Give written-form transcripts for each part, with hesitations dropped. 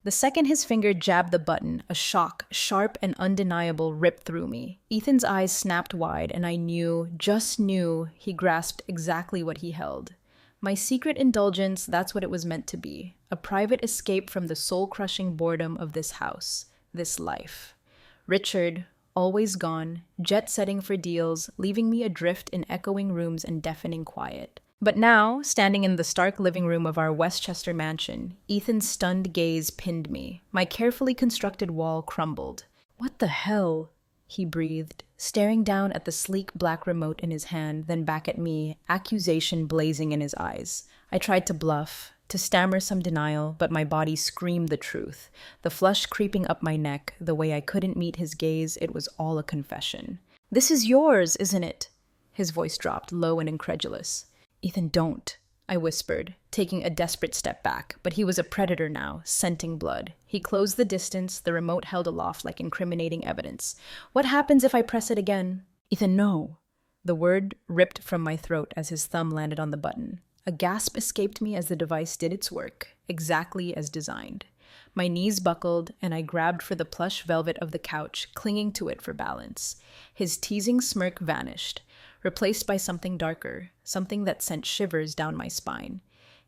The second his finger jabbed the button, a shock, sharp and undeniable, ripped through me. Ethan's eyes snapped wide, and I knew, just knew, he grasped exactly what he held. My secret indulgence, that's what it was meant to be. A private escape from the soul-crushing boredom of this house, this life. Richard, always gone, jet-setting for deals, leaving me adrift in echoing rooms and deafening quiet. But now, standing in the stark living room of our Westchester mansion, Ethan's stunned gaze pinned me. My carefully constructed wall crumbled. "What the hell?" he breathed, staring down at the sleek black remote in his hand, then back at me, accusation blazing in his eyes. I tried to bluff, to stammer some denial, but my body screamed the truth. The flush creeping up my neck, the way I couldn't meet his gaze, it was all a confession. "This is yours, isn't it?" His voice dropped, low and incredulous. "Ethan, don't," I whispered, taking a desperate step back, but he was a predator now, scenting blood. He closed the distance, the remote held aloft like incriminating evidence. "What happens if I press it again?" "Ethan, no." The word ripped from my throat as his thumb landed on the button. A gasp escaped me as the device did its work, exactly as designed. My knees buckled, and I grabbed for the plush velvet of the couch, clinging to it for balance. His teasing smirk vanished, replaced by something darker, something that sent shivers down my spine.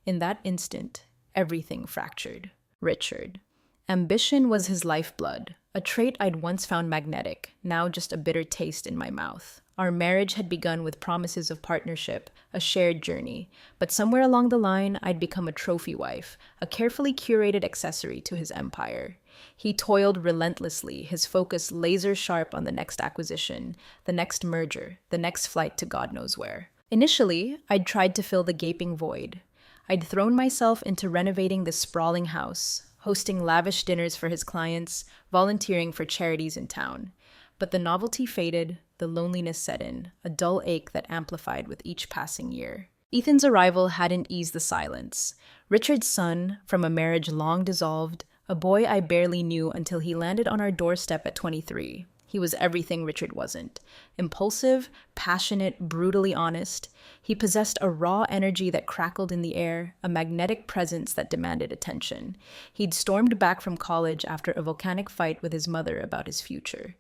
In that instant, everything fractured. Richard. Ambition was his lifeblood, a trait I'd once found magnetic, now just a bitter taste in my mouth. Our marriage had begun with promises of partnership, a shared journey, but somewhere along the line, I'd become a trophy wife, a carefully curated accessory to his empire. He toiled relentlessly, his focus laser-sharp on the next acquisition, the next merger, the next flight to God knows where. Initially, I'd tried to fill the gaping void. I'd thrown myself into renovating this sprawling house, hosting lavish dinners for his clients, volunteering for charities in town. But the novelty faded, the loneliness set in, a dull ache that amplified with each passing year. Ethan's arrival hadn't eased the silence. Richard's son, from a marriage long dissolved, a boy I barely knew until he landed on our doorstep at 23. He was everything Richard wasn't. Impulsive, passionate, brutally honest. He possessed a raw energy that crackled in the air, a magnetic presence that demanded attention. He'd stormed back from college after a volcanic fight with his mother about his future.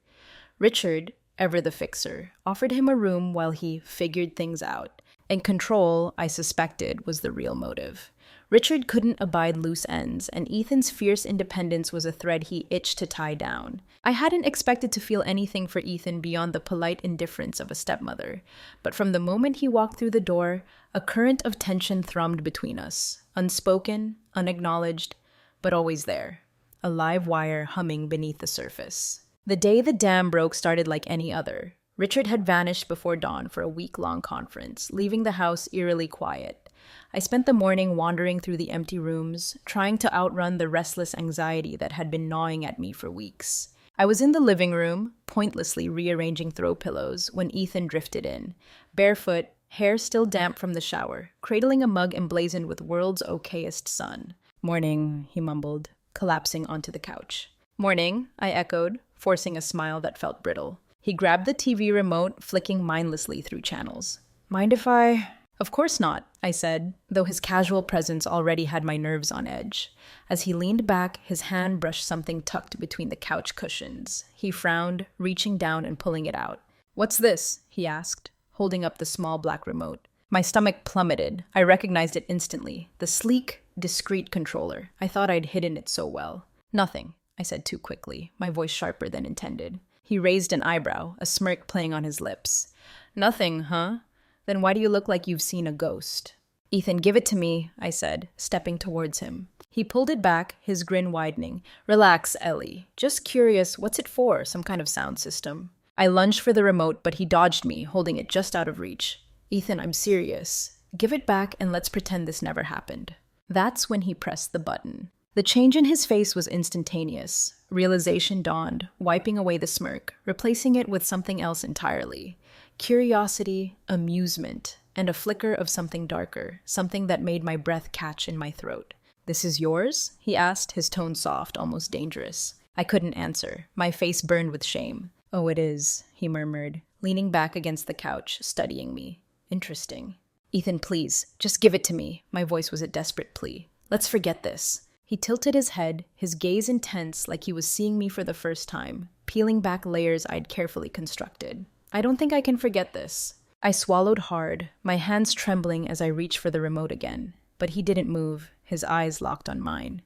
Richard, ever the fixer, offered him a room while he figured things out. And control, I suspected, was the real motive. Richard couldn't abide loose ends, and Ethan's fierce independence was a thread he itched to tie down. I hadn't expected to feel anything for Ethan beyond the polite indifference of a stepmother, but from the moment he walked through the door, a current of tension thrummed between us, unspoken, unacknowledged, but always there, a live wire humming beneath the surface. The day the dam broke started like any other. Richard had vanished before dawn for a week-long conference, leaving the house eerily quiet. I spent the morning wandering through the empty rooms, trying to outrun the restless anxiety that had been gnawing at me for weeks. I was in the living room, pointlessly rearranging throw pillows, when Ethan drifted in. Barefoot, hair still damp from the shower, cradling a mug emblazoned with world's okayest sun. "Morning," he mumbled, collapsing onto the couch. "Morning," I echoed, forcing a smile that felt brittle. He grabbed the TV remote, flicking mindlessly through channels. "Mind if I—" "Of course not," I said, though his casual presence already had my nerves on edge. As he leaned back, his hand brushed something tucked between the couch cushions. He frowned, reaching down and pulling it out. "What's this?" he asked, holding up the small black remote. My stomach plummeted. I recognized it instantly. The sleek, discreet controller. I thought I'd hidden it so well. "Nothing," I said too quickly, my voice sharper than intended. He raised an eyebrow, a smirk playing on his lips. "Nothing, huh? Then why do you look like you've seen a ghost?" "Ethan, give it to me," I said, stepping towards him. He pulled it back, his grin widening. "Relax, Ellie. Just curious, what's it for? Some kind of sound system?" I lunged for the remote, but he dodged me, holding it just out of reach. "Ethan, I'm serious. Give it back and let's pretend this never happened." That's when he pressed the button. The change in his face was instantaneous. Realization dawned, wiping away the smirk, replacing it with something else entirely. Curiosity, amusement, and a flicker of something darker, something that made my breath catch in my throat. "This is yours?" he asked, his tone soft, almost dangerous. I couldn't answer. My face burned with shame. "Oh, it is," he murmured, leaning back against the couch, studying me. "Interesting." "Ethan, please, just give it to me." My voice was a desperate plea. "Let's forget this." He tilted his head, his gaze intense like he was seeing me for the first time, peeling back layers I'd carefully constructed. I don't think I can forget this. I swallowed hard, my hands trembling as I reached for the remote again. But he didn't move, his eyes locked on mine.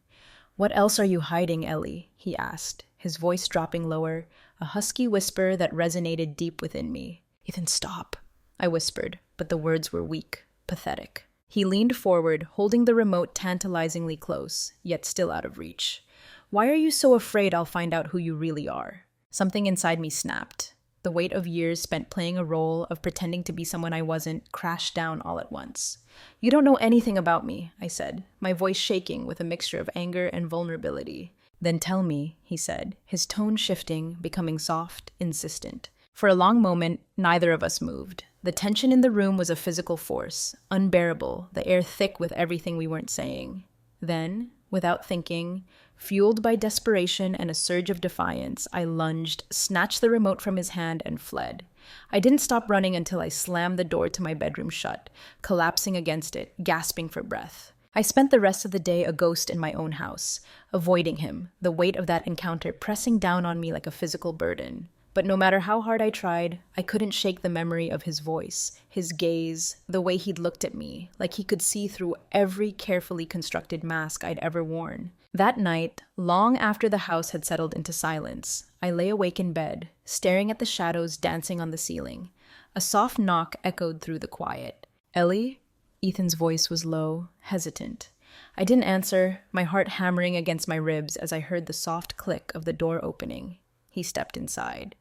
"What else are you hiding, Ellie?" he asked, his voice dropping lower, a husky whisper that resonated deep within me. "Ethan, stop," I whispered, but the words were weak, pathetic. He leaned forward, holding the remote tantalizingly close, yet still out of reach. "Why are you so afraid I'll find out who you really are?" Something inside me snapped. The weight of years spent playing a role of pretending to be someone I wasn't crashed down all at once. "You don't know anything about me," I said, my voice shaking with a mixture of anger and vulnerability. "Then tell me," he said, his tone shifting, becoming soft, insistent. For a long moment, neither of us moved. The tension in the room was a physical force, unbearable, the air thick with everything we weren't saying. Then, without thinking, fueled by desperation and a surge of defiance, I lunged, snatched the remote from his hand, and fled. I didn't stop running until I slammed the door to my bedroom shut, collapsing against it, gasping for breath. I spent the rest of the day a ghost in my own house, avoiding him, the weight of that encounter pressing down on me like a physical burden. But no matter how hard I tried, I couldn't shake the memory of his voice, his gaze, the way he'd looked at me, like he could see through every carefully constructed mask I'd ever worn. That night, long after the house had settled into silence, I lay awake in bed, staring at the shadows dancing on the ceiling. A soft knock echoed through the quiet. "Ellie?" Ethan's voice was low, hesitant. I didn't answer, my heart hammering against my ribs as I heard the soft click of the door opening. He stepped inside.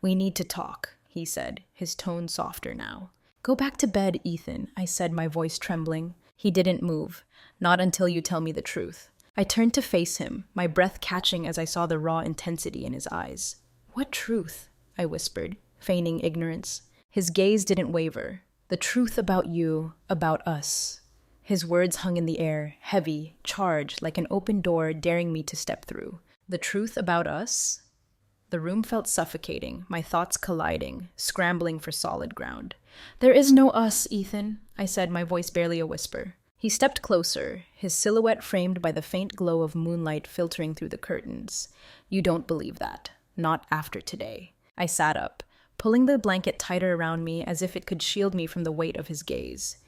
"We need to talk," he said, his tone softer now. "Go back to bed, Ethan," I said, my voice trembling. He didn't move. "Not until you tell me the truth." I turned to face him, my breath catching as I saw the raw intensity in his eyes. "What truth?" I whispered, feigning ignorance. His gaze didn't waver. "The truth about you, about us." His words hung in the air, heavy, charged, like an open door daring me to step through. "The truth about us?" The room felt suffocating, my thoughts colliding, scrambling for solid ground. "There is no us, Ethan," I said, my voice barely a whisper. He stepped closer, his silhouette framed by the faint glow of moonlight filtering through the curtains. "You don't believe that. Not after today." I sat up, pulling the blanket tighter around me as if it could shield me from the weight of his gaze.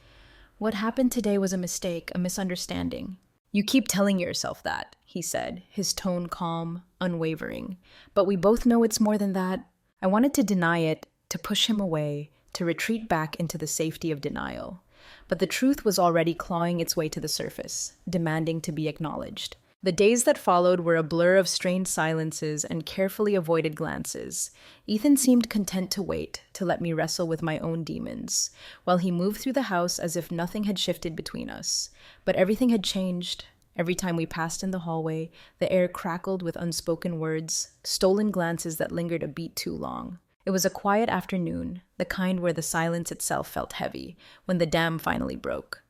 "What happened today was a mistake, a misunderstanding." "You keep telling yourself that," he said, his tone calm, unwavering. "But we both know it's more than that." I wanted to deny it, to push him away, to retreat back into the safety of denial. But the truth was already clawing its way to the surface, demanding to be acknowledged. The days that followed were a blur of strained silences and carefully avoided glances. Ethan seemed content to wait, to let me wrestle with my own demons, while he moved through the house as if nothing had shifted between us. But everything had changed. Every time we passed in the hallway, the air crackled with unspoken words, stolen glances that lingered a beat too long. It was a quiet afternoon, the kind where the silence itself felt heavy, when the dam finally broke.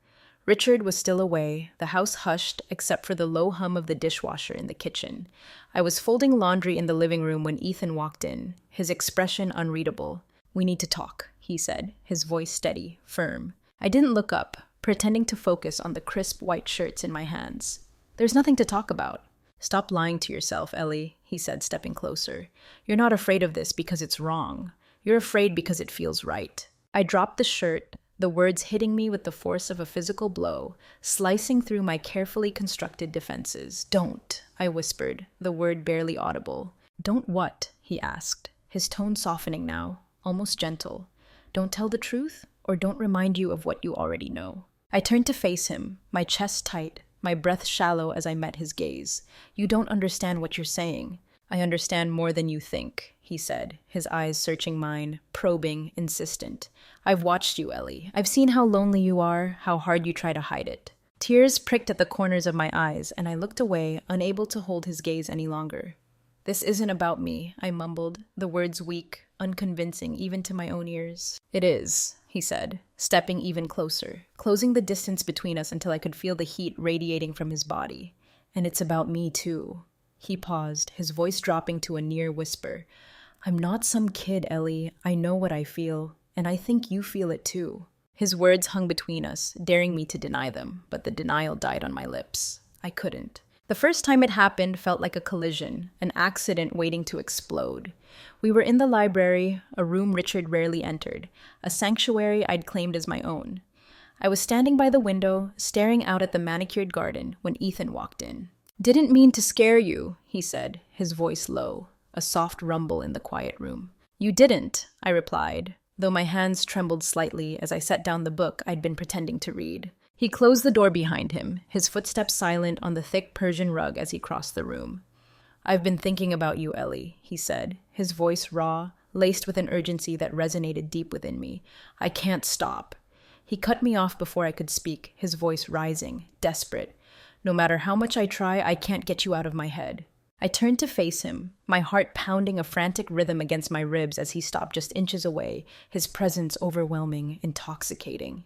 Richard was still away, the house hushed except for the low hum of the dishwasher in the kitchen. I was folding laundry in the living room when Ethan walked in, his expression unreadable. "We need to talk," he said, his voice steady, firm. I didn't look up, pretending to focus on the crisp white shirts in my hands. "There's nothing to talk about." "Stop lying to yourself, Ellie," he said, stepping closer. "You're not afraid of this because it's wrong. You're afraid because it feels right." I dropped the shirt, the words hitting me with the force of a physical blow, slicing through my carefully constructed defenses. "Don't," I whispered, the word barely audible. "Don't what?" he asked, his tone softening now, almost gentle. "Don't tell the truth, or don't remind you of what you already know?" I turned to face him, my chest tight, my breath shallow as I met his gaze. "You don't understand what you're saying." "I understand more than you think," he said, his eyes searching mine, probing, insistent. "I've watched you, Ellie. I've seen how lonely you are, how hard you try to hide it." Tears pricked at the corners of my eyes, and I looked away, unable to hold his gaze any longer. "This isn't about me," I mumbled, the words weak, unconvincing even to my own ears. "It is," he said, stepping even closer, closing the distance between us until I could feel the heat radiating from his body. "And it's about me, too." He paused, his voice dropping to a near whisper. "I'm not some kid, Ellie. I know what I feel, and I think you feel it too." His words hung between us, daring me to deny them, but the denial died on my lips. I couldn't. The first time it happened felt like a collision, an accident waiting to explode. We were in the library, a room Richard rarely entered, a sanctuary I'd claimed as my own. I was standing by the window, staring out at the manicured garden, when Ethan walked in. "Didn't mean to scare you," he said, his voice low, a soft rumble in the quiet room. "You didn't," I replied, though my hands trembled slightly as I set down the book I'd been pretending to read. He closed the door behind him, his footsteps silent on the thick Persian rug as he crossed the room. "I've been thinking about you, Ellie," he said, his voice raw, laced with an urgency that resonated deep within me. "I can't stop." He cut me off before I could speak, his voice rising, desperate. "No matter how much I try, I can't get you out of my head." I turned to face him, my heart pounding a frantic rhythm against my ribs as he stopped just inches away, his presence overwhelming, intoxicating.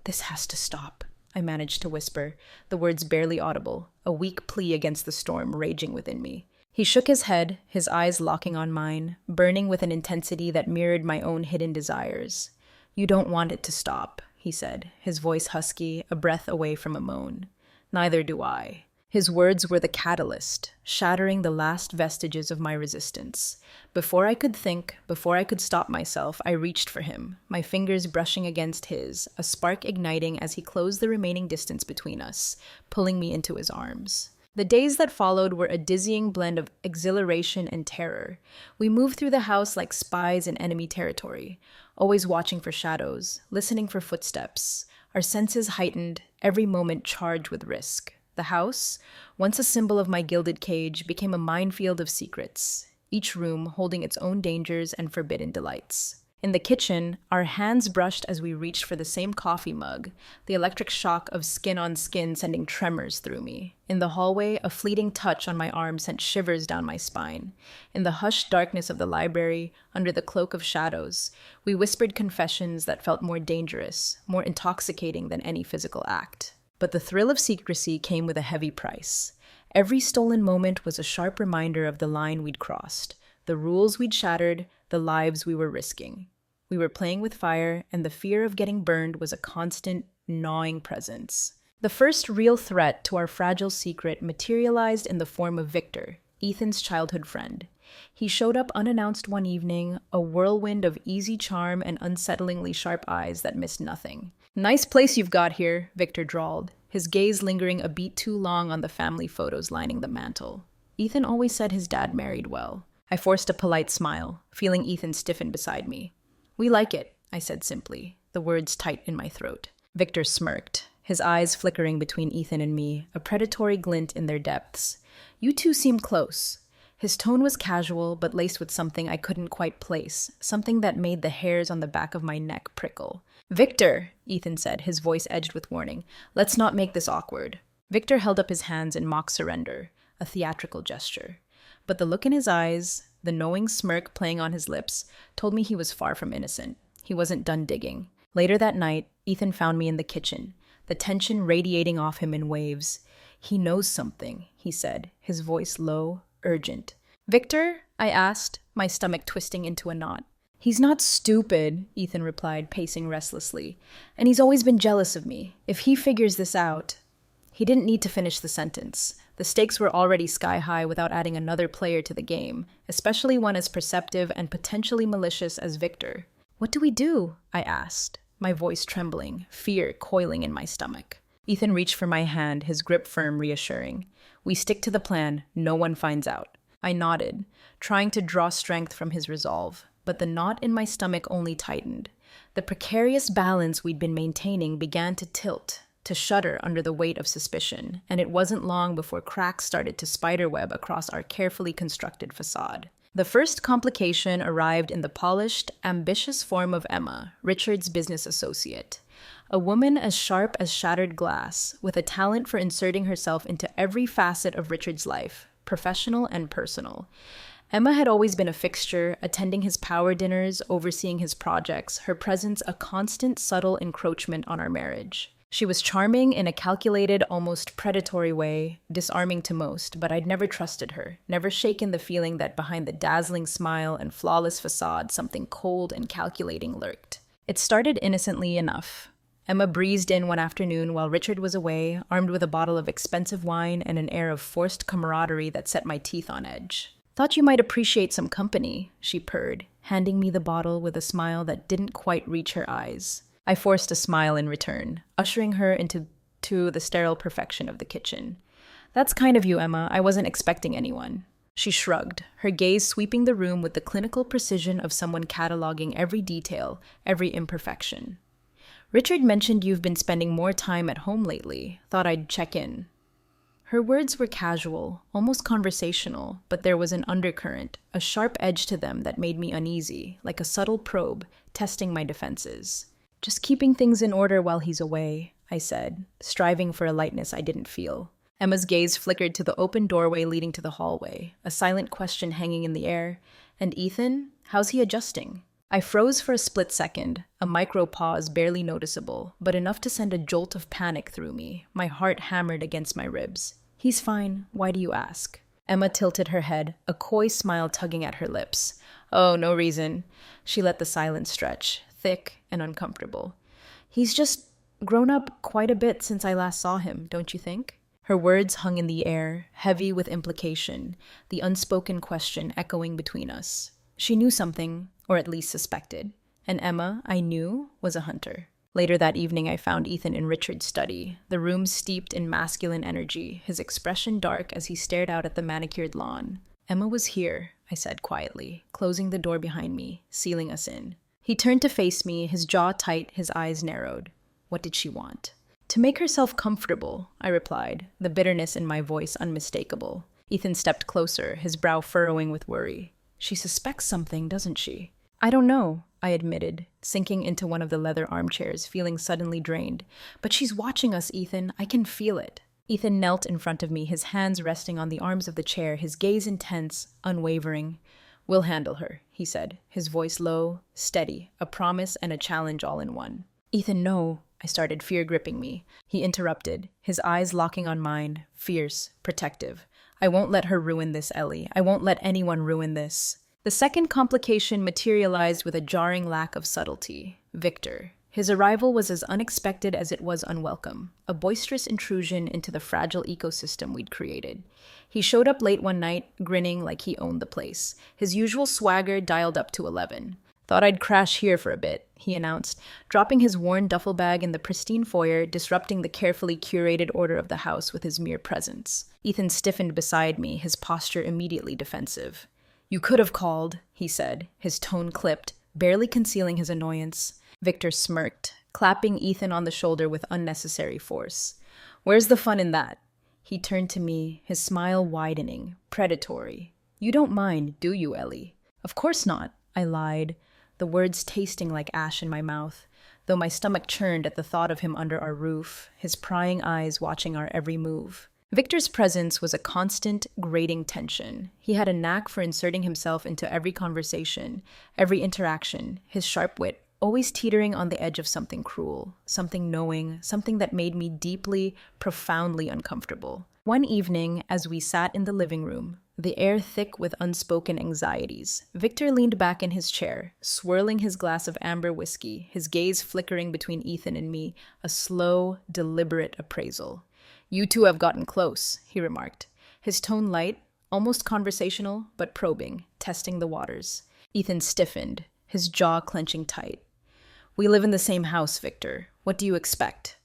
"This has to stop," I managed to whisper, the words barely audible, a weak plea against the storm raging within me. He shook his head, his eyes locking on mine, burning with an intensity that mirrored my own hidden desires. "You don't want it to stop," he said, his voice husky, a breath away from a moan. "Neither do I." His words were the catalyst, shattering the last vestiges of my resistance. Before I could think, before I could stop myself, I reached for him, my fingers brushing against his, a spark igniting as he closed the remaining distance between us, pulling me into his arms. The days that followed were a dizzying blend of exhilaration and terror. We moved through the house like spies in enemy territory, always watching for shadows, listening for footsteps, our senses heightened, every moment charged with risk. The house, once a symbol of my gilded cage, became a minefield of secrets, each room holding its own dangers and forbidden delights. In the kitchen, our hands brushed as we reached for the same coffee mug, the electric shock of skin on skin sending tremors through me. In the hallway, a fleeting touch on my arm sent shivers down my spine. In the hushed darkness of the library, under the cloak of shadows, we whispered confessions that felt more dangerous, more intoxicating than any physical act. But the thrill of secrecy came with a heavy price. Every stolen moment was a sharp reminder of the line we'd crossed, the rules we'd shattered, the lives we were risking. We were playing with fire, and the fear of getting burned was a constant, gnawing presence. The first real threat to our fragile secret materialized in the form of Victor, Ethan's childhood friend. He showed up unannounced one evening, a whirlwind of easy charm and unsettlingly sharp eyes that missed nothing. "Nice place you've got here," Victor drawled, his gaze lingering a beat too long on the family photos lining the mantel. Ethan always said his dad married well. I forced a polite smile, feeling Ethan stiffen beside me. "We like it," I said simply, the words tight in my throat. Victor smirked, his eyes flickering between Ethan and me, a predatory glint in their depths. "You two seem close." His tone was casual, but laced with something I couldn't quite place, something that made the hairs on the back of my neck prickle. "Victor," Ethan said, his voice edged with warning, "let's not make this awkward." Victor held up his hands in mock surrender, a theatrical gesture. But the look in his eyes, the knowing smirk playing on his lips, told me he was far from innocent. He wasn't done digging. Later that night, Ethan found me in the kitchen, the tension radiating off him in waves. "He knows something," he said, his voice low, urgent. "Victor?" I asked, my stomach twisting into a knot. "He's not stupid," Ethan replied, pacing restlessly. "And he's always been jealous of me. If he figures this out—" He didn't need to finish the sentence. The stakes were already sky high without adding another player to the game, especially one as perceptive and potentially malicious as Victor. "What do we do?" I asked, my voice trembling, fear coiling in my stomach. Ethan reached for my hand, his grip firm, reassuring. "We stick to the plan. No one finds out." I nodded, trying to draw strength from his resolve, but the knot in my stomach only tightened. The precarious balance we'd been maintaining began to tilt, to shudder under the weight of suspicion, and it wasn't long before cracks started to spiderweb across our carefully constructed facade. The first complication arrived in the polished, ambitious form of Emma, Richard's business associate. A woman as sharp as shattered glass, with a talent for inserting herself into every facet of Richard's life, professional and personal. Emma had always been a fixture, attending his power dinners, overseeing his projects, her presence a constant, subtle encroachment on our marriage. She was charming in a calculated, almost predatory way, disarming to most, but I'd never trusted her, never shaken the feeling that behind the dazzling smile and flawless facade, something cold and calculating lurked. It started innocently enough. Emma breezed in one afternoon while Richard was away, armed with a bottle of expensive wine and an air of forced camaraderie that set my teeth on edge. "Thought you might appreciate some company," she purred, handing me the bottle with a smile that didn't quite reach her eyes. I forced a smile in return, ushering her into the sterile perfection of the kitchen. "That's kind of you, Emma. I wasn't expecting anyone." She shrugged, her gaze sweeping the room with the clinical precision of someone cataloging every detail, every imperfection. "Richard mentioned you've been spending more time at home lately. Thought I'd check in." Her words were casual, almost conversational, but there was an undercurrent, a sharp edge to them that made me uneasy, like a subtle probe, testing my defenses. "Just keeping things in order while he's away," I said, striving for a lightness I didn't feel. Emma's gaze flickered to the open doorway leading to the hallway, a silent question hanging in the air. "And Ethan? How's he adjusting?" I froze for a split second, a micro pause barely noticeable, but enough to send a jolt of panic through me, my heart hammered against my ribs. "He's fine. Why do you ask?" Emma tilted her head, a coy smile tugging at her lips. "Oh, no reason." She let the silence stretch, thick and uncomfortable. "He's just grown up quite a bit since I last saw him, don't you think?" Her words hung in the air, heavy with implication, the unspoken question echoing between us. She knew something, or at least suspected, and Emma, I knew, was a hunter. Later that evening, I found Ethan in Richard's study, the room steeped in masculine energy, his expression dark as he stared out at the manicured lawn. "Emma was here," I said quietly, closing the door behind me, sealing us in. He turned to face me, his jaw tight, his eyes narrowed. What did she want? "To make herself comfortable," I replied, the bitterness in my voice unmistakable. Ethan stepped closer, his brow furrowing with worry. "She suspects something, doesn't she?" "I don't know," I admitted, sinking into one of the leather armchairs, feeling suddenly drained. "But she's watching us, Ethan. I can feel it." Ethan knelt in front of me, his hands resting on the arms of the chair, his gaze intense, unwavering. "We'll handle her," he said, his voice low, steady, a promise and a challenge all in one. "Ethan, no," I started, fear gripping me. He interrupted, his eyes locking on mine, fierce, protective. "I won't let her ruin this, Ellie. I won't let anyone ruin this." The second complication materialized with a jarring lack of subtlety. Victor. His arrival was as unexpected as it was unwelcome, a boisterous intrusion into the fragile ecosystem we'd created. He showed up late one night, grinning like he owned the place, his usual swagger dialed up to 11. "Thought I'd crash here for a bit," he announced, dropping his worn duffel bag in the pristine foyer, disrupting the carefully curated order of the house with his mere presence. Ethan stiffened beside me, his posture immediately defensive. "You could have called," he said, his tone clipped, barely concealing his annoyance. Victor smirked, clapping Ethan on the shoulder with unnecessary force. "Where's the fun in that?" He turned to me, his smile widening, predatory. "You don't mind, do you, Ellie?" "Of course not," I lied, the words tasting like ash in my mouth, though my stomach churned at the thought of him under our roof, his prying eyes watching our every move. Victor's presence was a constant, grating tension. He had a knack for inserting himself into every conversation, every interaction, his sharp wit always teetering on the edge of something cruel, something knowing, something that made me deeply, profoundly uncomfortable. One evening, as we sat in the living room, the air thick with unspoken anxieties, Victor leaned back in his chair, swirling his glass of amber whiskey, his gaze flickering between Ethan and me, a slow, deliberate appraisal. "You two have gotten close," he remarked, his tone light, almost conversational, but probing, testing the waters. Ethan stiffened, his jaw clenching tight. "We live in the same house, Victor. What do you expect?"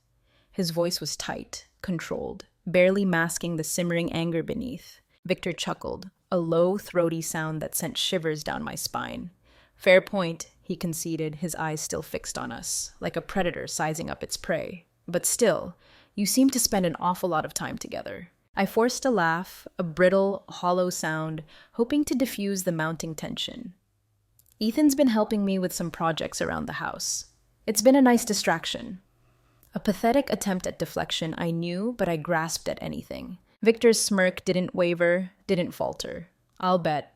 His voice was tight, controlled, barely masking the simmering anger beneath. Victor chuckled, a low, throaty sound that sent shivers down my spine. "Fair point," he conceded, his eyes still fixed on us, like a predator sizing up its prey. "But still, you seem to spend an awful lot of time together." I forced a laugh, a brittle, hollow sound, hoping to diffuse the mounting tension. "Ethan's been helping me with some projects around the house. It's been a nice distraction." A pathetic attempt at deflection, I knew, but I grasped at anything. Victor's smirk didn't waver, didn't falter. "I'll bet."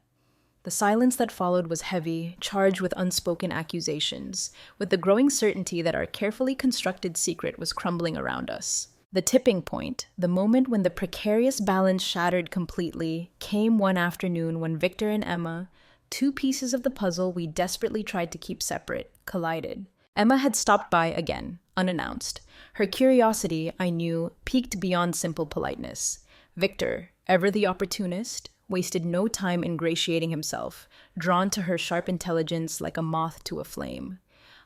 The silence that followed was heavy, charged with unspoken accusations, with the growing certainty that our carefully constructed secret was crumbling around us. The tipping point, the moment when the precarious balance shattered completely, came one afternoon when Victor and Emma, two pieces of the puzzle we desperately tried to keep separate, collided. Emma had stopped by again, unannounced. Her curiosity, I knew, piqued beyond simple politeness. Victor, ever the opportunist, wasted no time ingratiating himself, drawn to her sharp intelligence like a moth to a flame.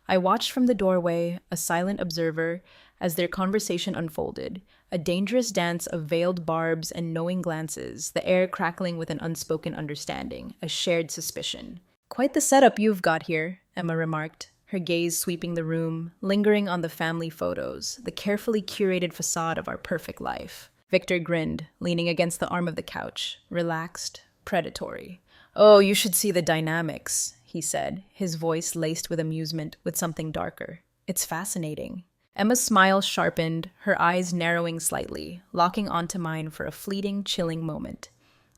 I watched from the doorway, a silent observer, as their conversation unfolded, a dangerous dance of veiled barbs and knowing glances, the air crackling with an unspoken understanding, a shared suspicion. "Quite the setup you've got here," Emma remarked, her gaze sweeping the room, lingering on the family photos, the carefully curated facade of our perfect life. Victor grinned, leaning against the arm of the couch, relaxed, predatory. "Oh, you should see the dynamics," he said, his voice laced with amusement, with something darker. "It's fascinating." Emma's smile sharpened, her eyes narrowing slightly, locking onto mine for a fleeting, chilling moment.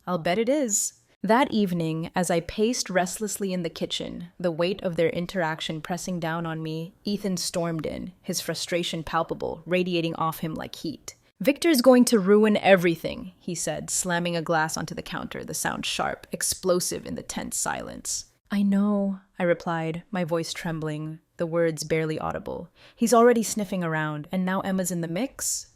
"I'll bet it is." That evening, as I paced restlessly in the kitchen, the weight of their interaction pressing down on me, Ethan stormed in, his frustration palpable, radiating off him like heat. "Victor's going to ruin everything," he said, slamming a glass onto the counter, the sound sharp, explosive in the tense silence. "I know," I replied, my voice trembling, the words barely audible. "He's already sniffing around, and now Emma's in the mix?"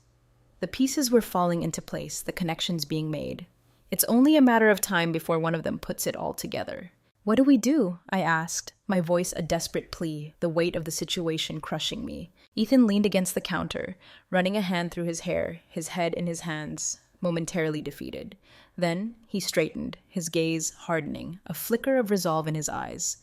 The pieces were falling into place, the connections being made. It's only a matter of time before one of them puts it all together. "What do we do?" I asked, my voice a desperate plea, the weight of the situation crushing me. Ethan leaned against the counter, running a hand through his hair, his head in his hands, momentarily defeated. Then he straightened, his gaze hardening, a flicker of resolve in his eyes.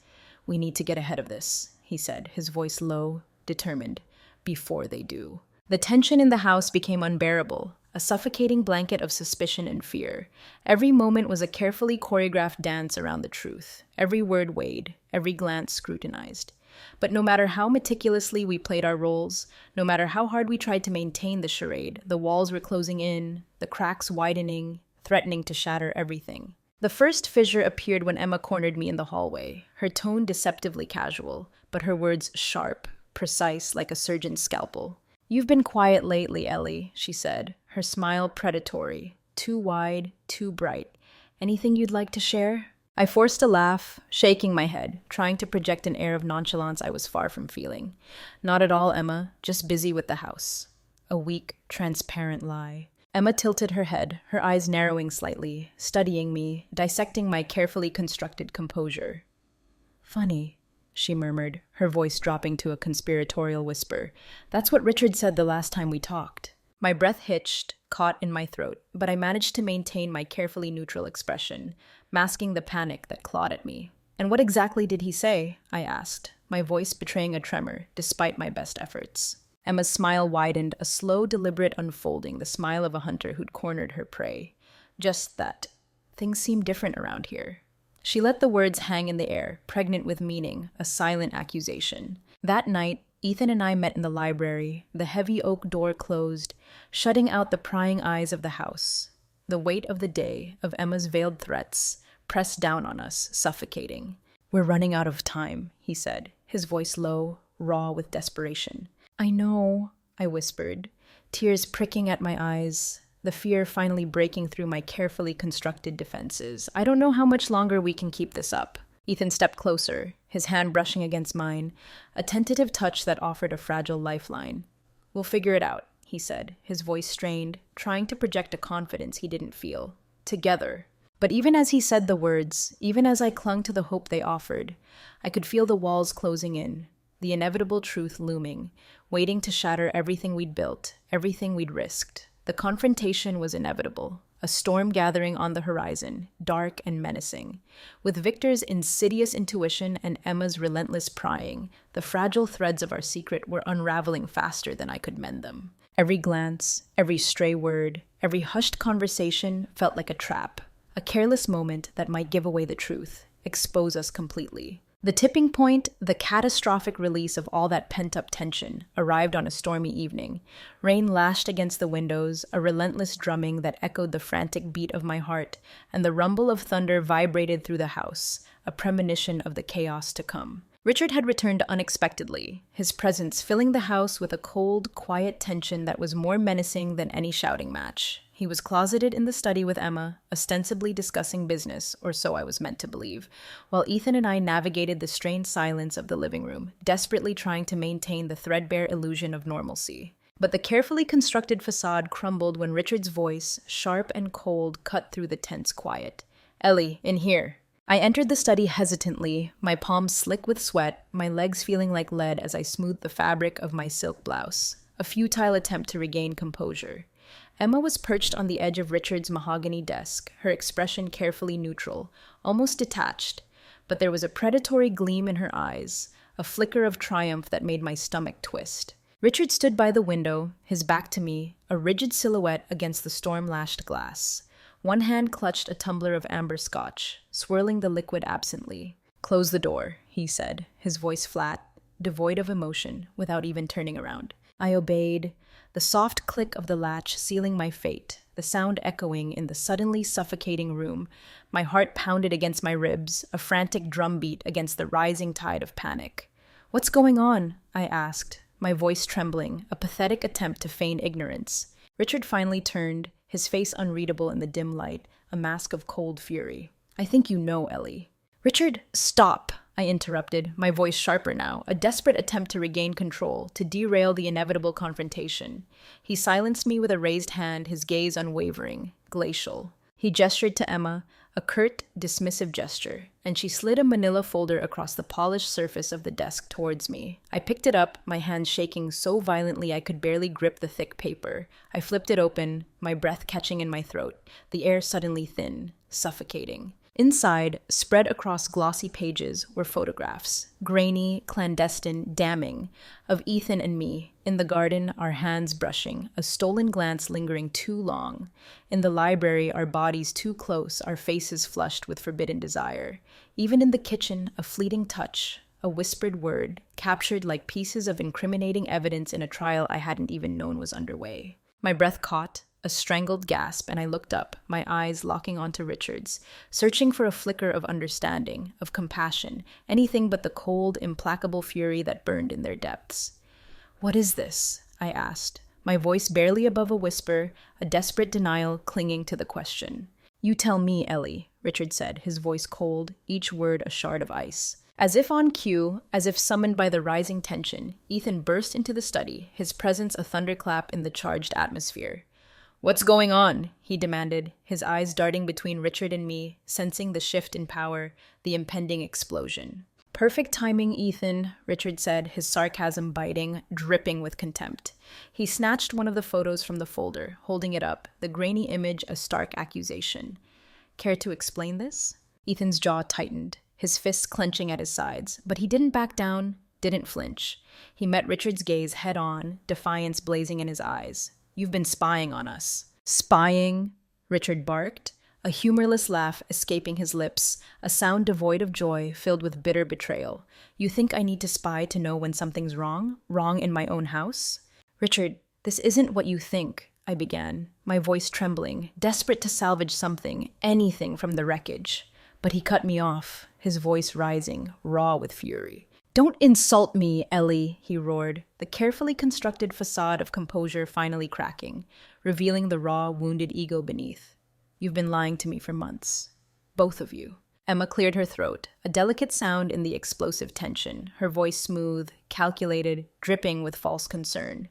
"We need to get ahead of this," he said, his voice low, determined, "before they do." The tension in the house became unbearable, a suffocating blanket of suspicion and fear. Every moment was a carefully choreographed dance around the truth. Every word weighed, every glance scrutinized. But no matter how meticulously we played our roles, no matter how hard we tried to maintain the charade, the walls were closing in, the cracks widening, threatening to shatter everything. The first fissure appeared when Emma cornered me in the hallway, her tone deceptively casual, but her words sharp, precise like a surgeon's scalpel. "You've been quiet lately, Ellie," she said, her smile predatory, too wide, too bright. "Anything you'd like to share?" I forced a laugh, shaking my head, trying to project an air of nonchalance I was far from feeling. "Not at all, Emma, just busy with the house." A weak, transparent lie. Emma tilted her head, her eyes narrowing slightly, studying me, dissecting my carefully constructed composure. "Funny," she murmured, her voice dropping to a conspiratorial whisper. "That's what Richard said the last time we talked." My breath hitched, caught in my throat, but I managed to maintain my carefully neutral expression, masking the panic that clawed at me. "And what exactly did he say?" I asked, my voice betraying a tremor, despite my best efforts. Emma's smile widened, a slow, deliberate unfolding, the smile of a hunter who'd cornered her prey. "Just that things seem different around here." She let the words hang in the air, pregnant with meaning, a silent accusation. That night, Ethan and I met in the library, the heavy oak door closed, shutting out the prying eyes of the house. The weight of the day, of Emma's veiled threats, pressed down on us, suffocating. "We're running out of time," he said, his voice low, raw with desperation. "I know," I whispered, tears pricking at my eyes, the fear finally breaking through my carefully constructed defenses. "I don't know how much longer we can keep this up." Ethan stepped closer, his hand brushing against mine, a tentative touch that offered a fragile lifeline. "We'll figure it out," he said, his voice strained, trying to project a confidence he didn't feel. "Together." But even as he said the words, even as I clung to the hope they offered, I could feel the walls closing in, the inevitable truth looming, waiting to shatter everything we'd built, everything we'd risked. The confrontation was inevitable, a storm gathering on the horizon, dark and menacing. With Victor's insidious intuition and Emma's relentless prying, the fragile threads of our secret were unraveling faster than I could mend them. Every glance, every stray word, every hushed conversation felt like a trap, a careless moment that might give away the truth, expose us completely. The tipping point, the catastrophic release of all that pent-up tension, arrived on a stormy evening. Rain lashed against the windows, a relentless drumming that echoed the frantic beat of my heart, and the rumble of thunder vibrated through the house, a premonition of the chaos to come. Richard had returned unexpectedly, his presence filling the house with a cold, quiet tension that was more menacing than any shouting match. He was closeted in the study with Emma, ostensibly discussing business, or so I was meant to believe, while Ethan and I navigated the strained silence of the living room, desperately trying to maintain the threadbare illusion of normalcy. But the carefully constructed facade crumbled when Richard's voice, sharp and cold, cut through the tense quiet. "Ellie, in here." I entered the study hesitantly, my palms slick with sweat, my legs feeling like lead as I smoothed the fabric of my silk blouse. A futile attempt to regain composure. Emma was perched on the edge of Richard's mahogany desk, her expression carefully neutral, almost detached, but there was a predatory gleam in her eyes, a flicker of triumph that made my stomach twist. Richard stood by the window, his back to me, a rigid silhouette against the storm-lashed glass. One hand clutched a tumbler of amber scotch, swirling the liquid absently. "Close the door," he said, his voice flat, devoid of emotion, without even turning around. I obeyed, the soft click of the latch sealing my fate, the sound echoing in the suddenly suffocating room. My heart pounded against my ribs, a frantic drumbeat against the rising tide of panic. "What's going on?" I asked, my voice trembling, a pathetic attempt to feign ignorance. Richard finally turned, his face unreadable in the dim light, a mask of cold fury. "I think you know, Ellie." "Richard, stop!" I interrupted, my voice sharper now, a desperate attempt to regain control, to derail the inevitable confrontation. He silenced me with a raised hand, his gaze unwavering, glacial. He gestured to Emma, a curt, dismissive gesture, and she slid a manila folder across the polished surface of the desk towards me. I picked it up, my hands shaking so violently I could barely grip the thick paper. I flipped it open, my breath catching in my throat, the air suddenly thin, suffocating. Inside, spread across glossy pages, were photographs, grainy, clandestine, damning, of Ethan and me, in the garden, our hands brushing, a stolen glance lingering too long. In the library, our bodies too close, our faces flushed with forbidden desire. Even in the kitchen, a fleeting touch, a whispered word, captured like pieces of incriminating evidence in a trial I hadn't even known was underway. My breath caught, a strangled gasp, and I looked up, my eyes locking onto Richard's, searching for a flicker of understanding, of compassion, anything but the cold, implacable fury that burned in their depths. "What is this?" I asked, my voice barely above a whisper, a desperate denial clinging to the question. "You tell me, Ellie," Richard said, his voice cold, each word a shard of ice. As if on cue, as if summoned by the rising tension, Ethan burst into the study, his presence a thunderclap in the charged atmosphere. "What's going on?" he demanded, his eyes darting between Richard and me, sensing the shift in power, the impending explosion. "Perfect timing, Ethan," Richard said, his sarcasm biting, dripping with contempt. He snatched one of the photos from the folder, holding it up, the grainy image a stark accusation. "Care to explain this?" Ethan's jaw tightened, his fists clenching at his sides, but he didn't back down, didn't flinch. He met Richard's gaze head-on, defiance blazing in his eyes. "You've been spying on us." "Spying?" Richard barked, a humorless laugh escaping his lips, a sound devoid of joy, filled with bitter betrayal. "You think I need to spy to know when something's wrong? Wrong in my own house?" "Richard, this isn't what you think," I began, my voice trembling, desperate to salvage something, anything from the wreckage. But he cut me off, his voice rising, raw with fury. "Don't insult me, Ellie," he roared, the carefully constructed facade of composure finally cracking, revealing the raw, wounded ego beneath. "You've been lying to me for months. Both of you." Emma cleared her throat, a delicate sound in the explosive tension, her voice smooth, calculated, dripping with false concern.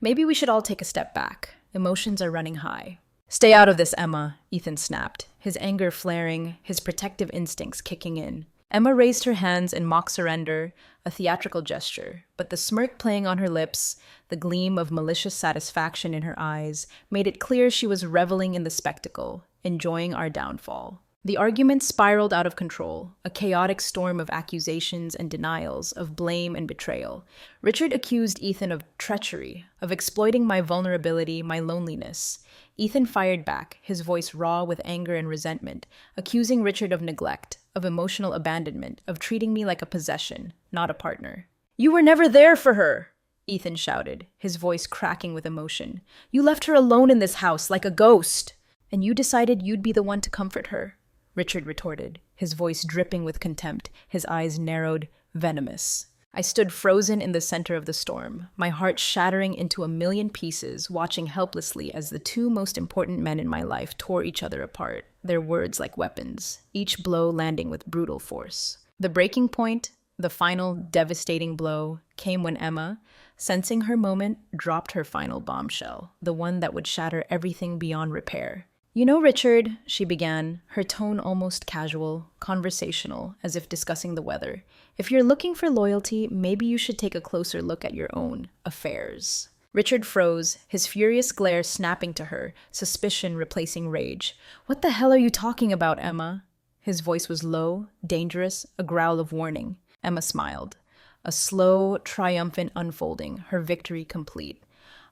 "Maybe we should all take a step back. Emotions are running high." "Stay out of this, Emma," Ethan snapped, his anger flaring, his protective instincts kicking in. Emma raised her hands in mock surrender, a theatrical gesture, but the smirk playing on her lips, the gleam of malicious satisfaction in her eyes, made it clear she was reveling in the spectacle, enjoying our downfall. The argument spiraled out of control, a chaotic storm of accusations and denials, of blame and betrayal. Richard accused Ethan of treachery, of exploiting my vulnerability, my loneliness. Ethan fired back, his voice raw with anger and resentment, accusing Richard of neglect, of emotional abandonment, of treating me like a possession, not a partner. "You were never there for her!" Ethan shouted, his voice cracking with emotion. "You left her alone in this house, like a ghost! And you decided you'd be the one to comfort her," Richard retorted, his voice dripping with contempt, his eyes narrowed, venomous. I stood frozen in the center of the storm, my heart shattering into a million pieces, watching helplessly as the two most important men in my life tore each other apart, their words like weapons, each blow landing with brutal force. The breaking point, the final devastating blow, came when Emma, sensing her moment, dropped her final bombshell, the one that would shatter everything beyond repair. "You know, Richard," she began, her tone almost casual, conversational, as if discussing the weather. "If you're looking for loyalty, maybe you should take a closer look at your own affairs." Richard froze, his furious glare snapping to her, suspicion replacing rage. "What the hell are you talking about, Emma?" His voice was low, dangerous, a growl of warning. Emma smiled. A slow, triumphant unfolding, her victory complete.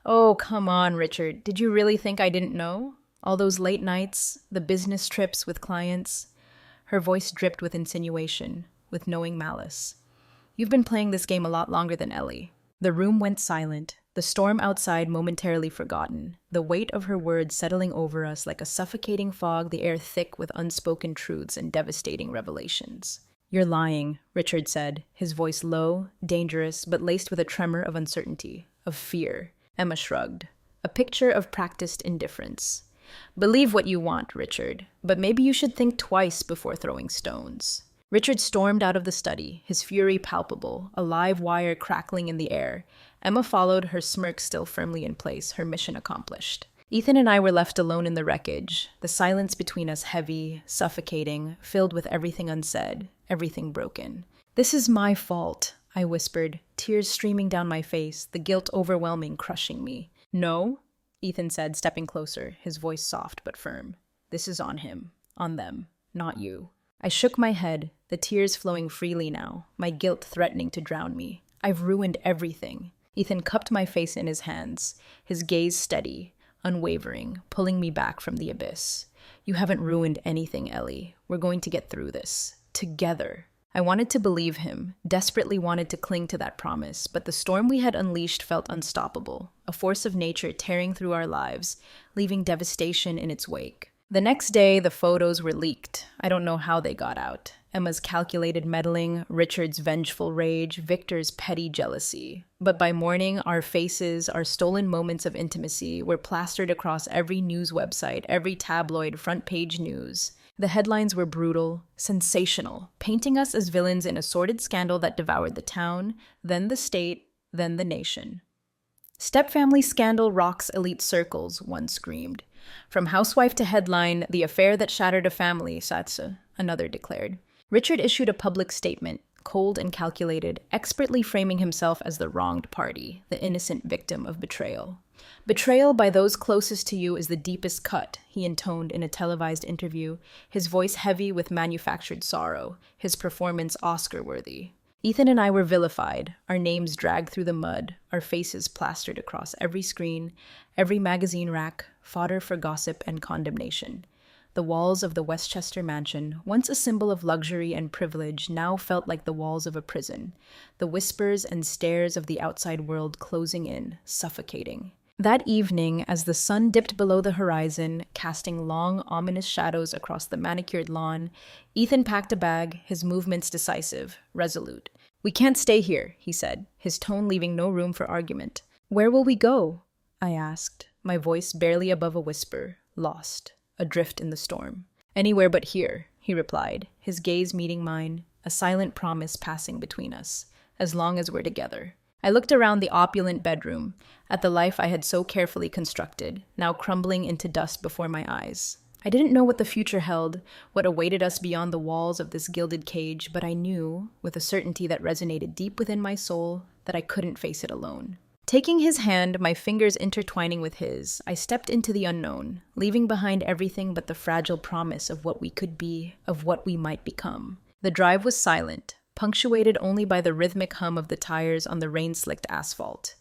"Oh, come on, Richard. Did you really think I didn't know? All those late nights, the business trips with clients." Her voice dripped with insinuation, with knowing malice. "You've been playing this game a lot longer than Ellie." The room went silent, the storm outside momentarily forgotten, the weight of her words settling over us like a suffocating fog, the air thick with unspoken truths and devastating revelations. "You're lying," Richard said, his voice low, dangerous, but laced with a tremor of uncertainty, of fear. Emma shrugged. A picture of practiced indifference. "Believe what you want, Richard, but maybe you should think twice before throwing stones." Richard stormed out of the study, his fury palpable, a live wire crackling in the air. Emma followed, her smirk still firmly in place, her mission accomplished. Ethan and I were left alone in the wreckage, the silence between us heavy, suffocating, filled with everything unsaid, everything broken. "This is my fault," I whispered, tears streaming down my face, the guilt overwhelming, crushing me. "No," Ethan said, stepping closer, his voice soft but firm. "This is on him, on them, not you." I shook my head, the tears flowing freely now, my guilt threatening to drown me. "I've ruined everything." Ethan cupped my face in his hands, his gaze steady, unwavering, pulling me back from the abyss. "You haven't ruined anything, Ellie. We're going to get through this. Together." I wanted to believe him, desperately wanted to cling to that promise, but the storm we had unleashed felt unstoppable, a force of nature tearing through our lives, leaving devastation in its wake. The next day, the photos were leaked. I don't know how they got out. Emma's calculated meddling, Richard's vengeful rage, Victor's petty jealousy. But by morning, our faces, our stolen moments of intimacy, were plastered across every news website, every tabloid front-page news. The headlines were brutal, sensational, painting us as villains in a sordid scandal that devoured the town, then the state, then the nation. "Stepfamily scandal rocks elite circles," one screamed. "From housewife to headline, the affair that shattered a family, Satsa," another declared. Richard issued a public statement, cold and calculated, expertly framing himself as the wronged party, the innocent victim of betrayal. "Betrayal by those closest to you is the deepest cut," he intoned in a televised interview, his voice heavy with manufactured sorrow, his performance Oscar-worthy. Ethan and I were vilified, our names dragged through the mud, our faces plastered across every screen, every magazine rack, fodder for gossip and condemnation. The walls of the Westchester mansion, once a symbol of luxury and privilege, now felt like the walls of a prison, the whispers and stares of the outside world closing in, suffocating. That evening, as the sun dipped below the horizon, casting long, ominous shadows across the manicured lawn, Ethan packed a bag, his movements decisive, resolute. "We can't stay here," he said, his tone leaving no room for argument. "Where will we go?" I asked, my voice barely above a whisper, lost, adrift in the storm. "Anywhere but here," he replied, his gaze meeting mine, a silent promise passing between us, as long as we're together. I looked around the opulent bedroom, at the life I had so carefully constructed, now crumbling into dust before my eyes. I didn't know what the future held, what awaited us beyond the walls of this gilded cage, but I knew, with a certainty that resonated deep within my soul, that I couldn't face it alone. Taking his hand, my fingers intertwining with his, I stepped into the unknown, leaving behind everything but the fragile promise of what we could be, of what we might become. The drive was silent, punctuated only by the rhythmic hum of the tires on the rain-slicked asphalt.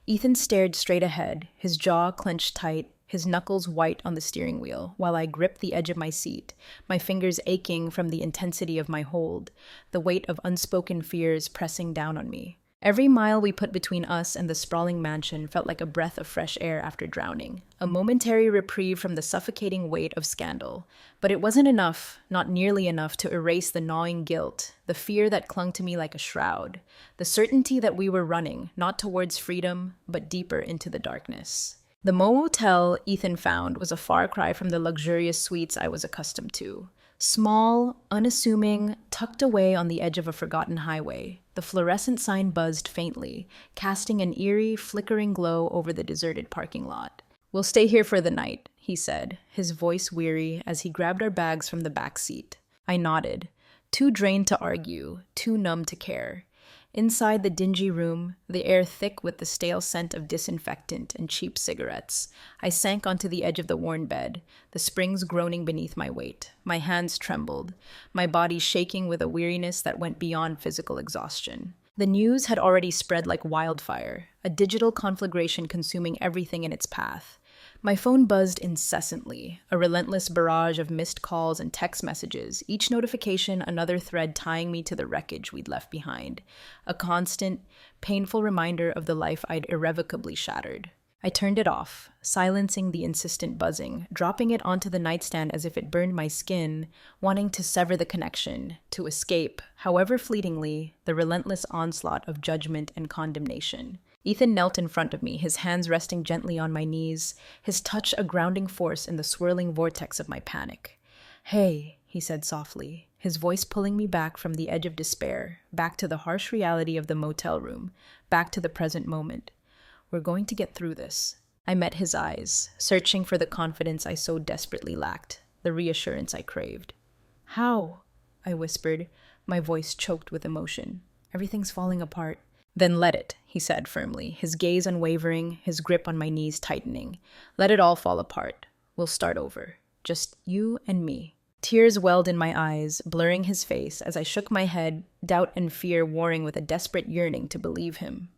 Ethan stared straight ahead, his jaw clenched tight, his knuckles white on the steering wheel, while I gripped the edge of my seat, my fingers aching from the intensity of my hold, the weight of unspoken fears pressing down on me. Every mile we put between us and the sprawling mansion felt like a breath of fresh air after drowning, a momentary reprieve from the suffocating weight of scandal. But it wasn't enough, not nearly enough, to erase the gnawing guilt, the fear that clung to me like a shroud, the certainty that we were running, not towards freedom, but deeper into the darkness. The motel Ethan found was a far cry from the luxurious suites I was accustomed to. Small, unassuming, tucked away on the edge of a forgotten highway, the fluorescent sign buzzed faintly, casting an eerie, flickering glow over the deserted parking lot. "We'll stay here for the night," he said, his voice weary as he grabbed our bags from the back seat. I nodded, too drained to argue, too numb to care. Inside the dingy room, the air thick with the stale scent of disinfectant and cheap cigarettes, I sank onto the edge of the worn bed, the springs groaning beneath my weight. My hands trembled, my body shaking with a weariness that went beyond physical exhaustion. The news had already spread like wildfire, a digital conflagration consuming everything in its path. My phone buzzed incessantly, a relentless barrage of missed calls and text messages, each notification another thread tying me to the wreckage we'd left behind, a constant, painful reminder of the life I'd irrevocably shattered. I turned it off, silencing the insistent buzzing, dropping it onto the nightstand as if it burned my skin, wanting to sever the connection, to escape, however fleetingly, the relentless onslaught of judgment and condemnation. Ethan knelt in front of me, his hands resting gently on my knees, his touch a grounding force in the swirling vortex of my panic. "Hey," he said softly, his voice pulling me back from the edge of despair, back to the harsh reality of the motel room, back to the present moment. "We're going to get through this." I met his eyes, searching for the confidence I so desperately lacked, the reassurance I craved. "How?" I whispered, my voice choked with emotion. "Everything's falling apart." "Then let it," he said firmly, his gaze unwavering, his grip on my knees tightening. "Let it all fall apart. We'll start over. Just you and me." Tears welled in my eyes, blurring his face as I shook my head, doubt and fear warring with a desperate yearning to believe him.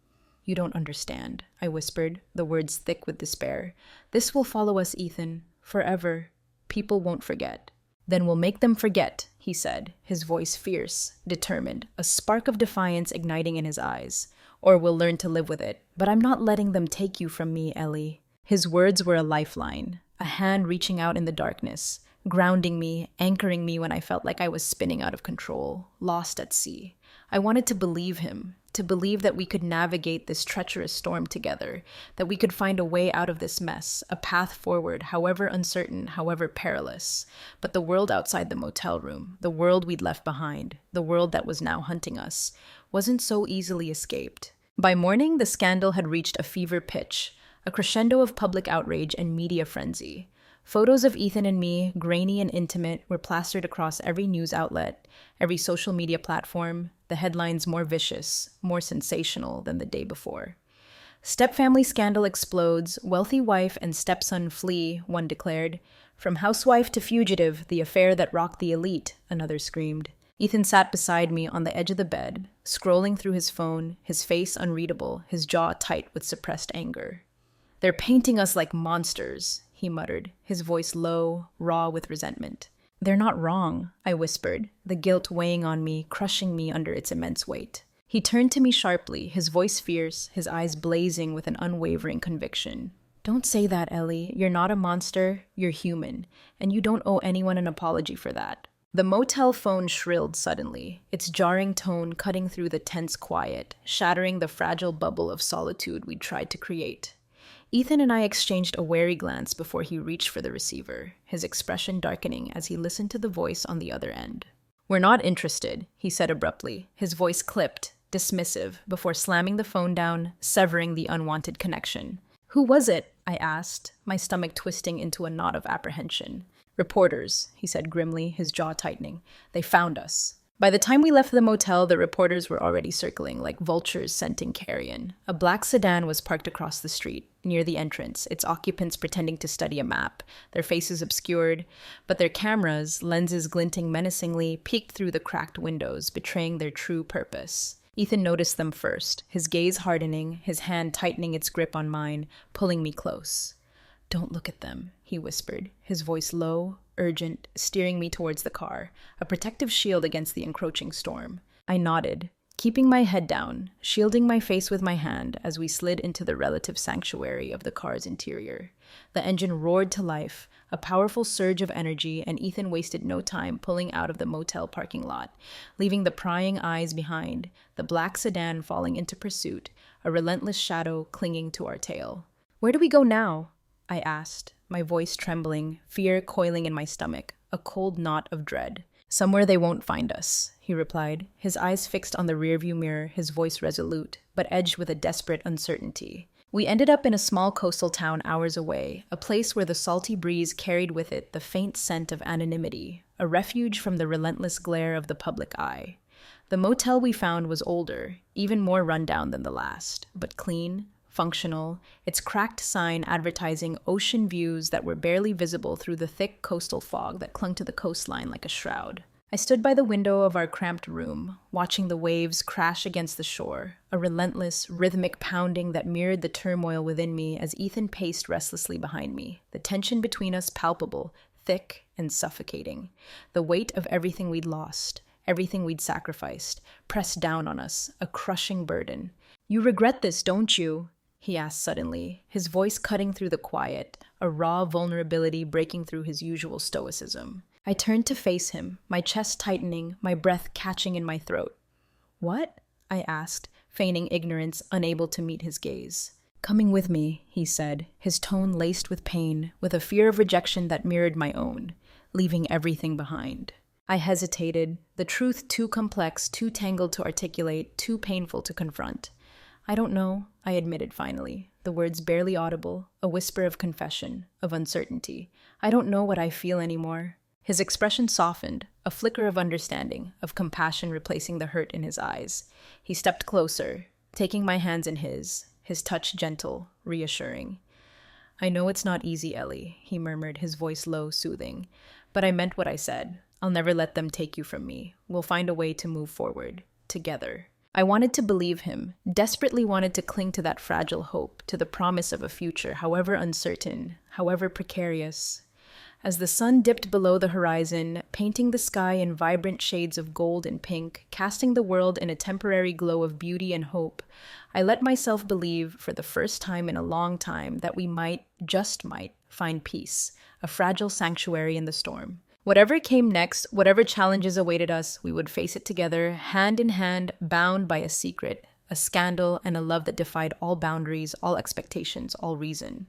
"You don't understand," I whispered, the words thick with despair. "This will follow us, Ethan, forever. People won't forget." "Then we'll make them forget," he said, his voice fierce, determined, a spark of defiance igniting in his eyes. "Or we'll learn to live with it. But I'm not letting them take you from me, Ellie." His words were a lifeline, a hand reaching out in the darkness, grounding me, anchoring me when I felt like I was spinning out of control, lost at sea. I wanted to believe him, to believe that we could navigate this treacherous storm together, that we could find a way out of this mess, a path forward, however uncertain, however perilous. But the world outside the motel room, the world we'd left behind, the world that was now hunting us, wasn't so easily escaped. By morning, the scandal had reached a fever pitch, a crescendo of public outrage and media frenzy. Photos of Ethan and me, grainy and intimate, were plastered across every news outlet, every social media platform, the headlines more vicious, more sensational than the day before. "Stepfamily scandal explodes, wealthy wife and stepson flee," one declared. "From housewife to fugitive, the affair that rocked the elite," another screamed. Ethan sat beside me on the edge of the bed, scrolling through his phone, his face unreadable, his jaw tight with suppressed anger. "They're painting us like monsters," he muttered, his voice low, raw with resentment. "They're not wrong," I whispered, the guilt weighing on me, crushing me under its immense weight. He turned to me sharply, his voice fierce, his eyes blazing with an unwavering conviction. "Don't say that, Ellie. You're not a monster, you're human, and you don't owe anyone an apology for that." The motel phone shrilled suddenly, its jarring tone cutting through the tense quiet, shattering the fragile bubble of solitude we'd tried to create. Ethan and I exchanged a wary glance before he reached for the receiver, his expression darkening as he listened to the voice on the other end. "We're not interested," he said abruptly, his voice clipped, dismissive, before slamming the phone down, severing the unwanted connection. "Who was it?" I asked, my stomach twisting into a knot of apprehension. "Reporters," he said grimly, his jaw tightening. "They found us." By the time we left the motel, the reporters were already circling, like vultures scenting carrion. A black sedan was parked across the street, near the entrance, its occupants pretending to study a map, their faces obscured, but their cameras, lenses glinting menacingly, peeked through the cracked windows, betraying their true purpose. Ethan noticed them first, his gaze hardening, his hand tightening its grip on mine, pulling me close. "Don't look at them," he whispered, his voice low, urgent, steering me towards the car, a protective shield against the encroaching storm. I nodded, keeping my head down, shielding my face with my hand as we slid into the relative sanctuary of the car's interior. The engine roared to life, a powerful surge of energy, and Ethan wasted no time pulling out of the motel parking lot, leaving the prying eyes behind, the black sedan falling into pursuit, a relentless shadow clinging to our tail. "Where do we go now?" I asked, my voice trembling, fear coiling in my stomach, a cold knot of dread. "Somewhere they won't find us," he replied, his eyes fixed on the rearview mirror, his voice resolute, but edged with a desperate uncertainty. We ended up in a small coastal town hours away, a place where the salty breeze carried with it the faint scent of anonymity, a refuge from the relentless glare of the public eye. The motel we found was older, even more rundown than the last, but clean, functional, its cracked sign advertising ocean views that were barely visible through the thick coastal fog that clung to the coastline like a shroud. I stood by the window of our cramped room, watching the waves crash against the shore, a relentless, rhythmic pounding that mirrored the turmoil within me as Ethan paced restlessly behind me, the tension between us palpable, thick, and suffocating. The weight of everything we'd lost, everything we'd sacrificed, pressed down on us, a crushing burden. "You regret this, don't you?" he asked suddenly, his voice cutting through the quiet, a raw vulnerability breaking through his usual stoicism. I turned to face him, my chest tightening, my breath catching in my throat. "What?" I asked, feigning ignorance, unable to meet his gaze. "Coming with me," he said, his tone laced with pain, with a fear of rejection that mirrored my own, leaving everything behind. I hesitated, the truth too complex, too tangled to articulate, too painful to confront. "I don't know," I admitted finally, the words barely audible, a whisper of confession, of uncertainty. "I don't know what I feel anymore." His expression softened, a flicker of understanding, of compassion replacing the hurt in his eyes. He stepped closer, taking my hands in his touch gentle, reassuring. "I know it's not easy, Ellie," he murmured, his voice low, soothing. "But I meant what I said. I'll never let them take you from me. We'll find a way to move forward, together." I wanted to believe him, desperately wanted to cling to that fragile hope, to the promise of a future, however uncertain, however precarious. As the sun dipped below the horizon, painting the sky in vibrant shades of gold and pink, casting the world in a temporary glow of beauty and hope, I let myself believe, for the first time in a long time, that we might, just might, find peace, a fragile sanctuary in the storm. Whatever came next, whatever challenges awaited us, we would face it together, hand in hand, bound by a secret, a scandal, and a love that defied all boundaries, all expectations, all reason.